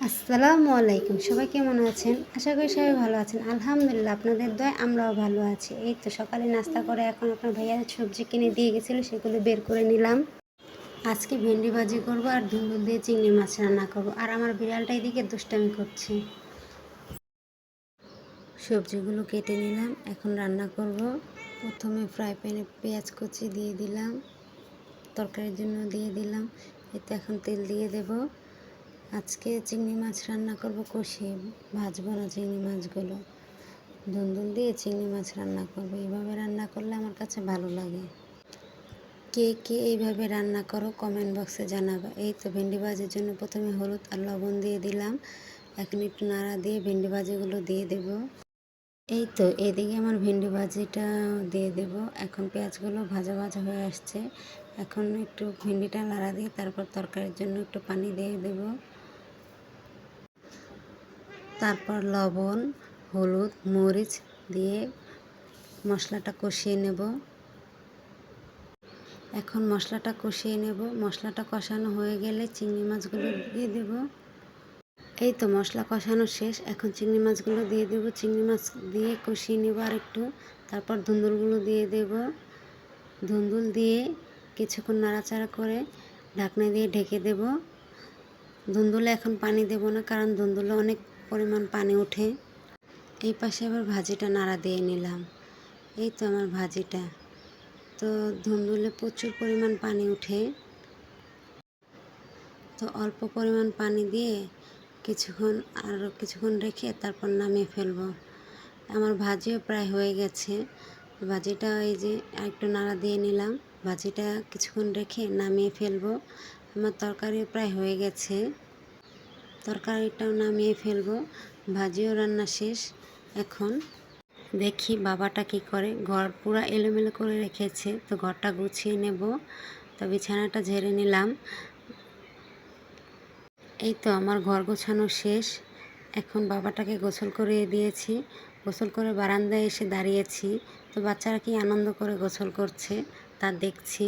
আসসালামু আলাইকুম। সবাই কেমন আছেন? আশা করি সবাই ভালো আছেন। আলহামদুলিল্লাহ আপনাদের দয়ায় আমরাও ভালো আছি। এই তো সকালে নাস্তা করে এখন আপনার ভাইয়া সবজি কিনে দিয়ে গেছিল, সেগুলো বের করে নিলাম। আজকে ভেন্ডি ভাজি করব আর ধুন্দুল দিয়ে চিংড়ি মাছ রান্না করব। আর আমার বিড়ালটা এদিকে দুষ্টামি করছে। সবজিগুলো কেটে নিলাম, এখন রান্না করব। প্রথমে ফ্রাই প্যানে পেঁয়াজ কুচি দিয়ে দিলাম, তরকারির জন্য দিয়ে দিলাম। এতে এখন তেল দিয়ে দেব। আজকে চিংড়ি মাছ রান্না করব কষিয়ে, ভাজবো না চিংড়ি মাছগুলো। ধুন্দুল দিয়ে চিংড়ি মাছ রান্না করব। এইভাবে রান্না করলে আমার কাছে ভালো লাগে। কে কে এইভাবে রান্না করো কমেন্ট বক্সে জানাবে। এই তো ভেন্ডি ভাজির জন্য প্রথমে হলুদ আর লবণ দিয়ে দিলাম। এখন একটু নাড়া দিয়ে ভেন্ডি ভাজিগুলো দিয়ে দেব। এই তো এদিকে আমার ভেন্ডি ভাজিটা দিয়ে দেব। এখন পেঁয়াজগুলো ভাজা ভাজা হয়ে আসছে। এখন একটু ভেন্ডিটা নাড়া দিয়ে তারপর তরকারির জন্য একটু পানি দিয়ে দেব। তারপর লবণ, হলুদ, মরিচ দিয়ে মশলাটা কষিয়ে নেব। এখন মশলাটা কষিয়ে নেব। মশলাটা কষানো হয়ে গেলে চিংড়ি মাছগুলো দিয়ে দেব। এই তো মশলা কষানো শেষ। এখন চিংড়ি মাছগুলো দিয়ে দেব। চিংড়ি মাছ দিয়ে কষিয়ে নেব আর একটু। তারপর ধুন্দুলগুলো দিয়ে দেব। ধুন্দুল দিয়ে কিছুক্ষণ নাড়াচাড়া করে ঢাকনা দিয়ে ঢেকে দেব। ধুন্দুলে এখন পানি দেব না, কারণ ধুন্দুলে অনেক পরিমাণ পানি ওঠে। এই পাশে আবার ভাজিটা নাড়া দিয়ে নিলাম। এই তো আমার ভাজিটা। তো ধুন্দুলে প্রচুর পরিমাণ পানি ওঠে, তো অল্প পরিমাণ পানি দিয়ে কিছুক্ষণ রেখে তারপর নামিয়ে ফেলবো। আমার ভাজিও প্রায় হয়ে গেছে। ভাজিটা এই যে আরেকটু নাড়া দিয়ে নিলাম। ভাজিটা কিছুক্ষণ রেখে নামিয়ে ফেলবো। আমার তরকারিও প্রায় হয়ে গেছে, তরকারিটাও নামিয়ে ফেলবো। ভাজিও রান্না শেষ। এখন দেখি বাবাটা কি করে। ঘর পুরা এলোমেলো করে রেখেছে, তো ঘরটা গুছিয়ে নেব। তো বিছানাটা ঝেড়ে নিলাম। এই তো আমার ঘর গোছানো শেষ। এখন বাবাটাকে গোসল করিয়ে দিয়েছি। গোসল করে বারান্দায় এসে দাঁড়িয়েছি। তো বাচ্চারা কি আনন্দ করে গোসল করছে তা দেখছি।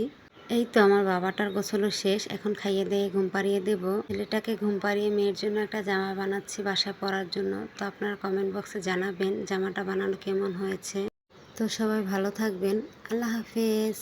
এই তো আমার বাবাটার গোসলও শেষ। এখন খাইয়ে দিয়ে ঘুম পাড়িয়ে দেবো। ছেলেটাকে ঘুম পাড়িয়ে মেয়ের জন্য একটা জামা বানাচ্ছি বাসায় পরার জন্য। তো আপনারা কমেন্ট বক্সে জানাবেন জামাটা বানানো কেমন হয়েছে। তো সবাই ভালো থাকবেন। আল্লাহ হাফেজ।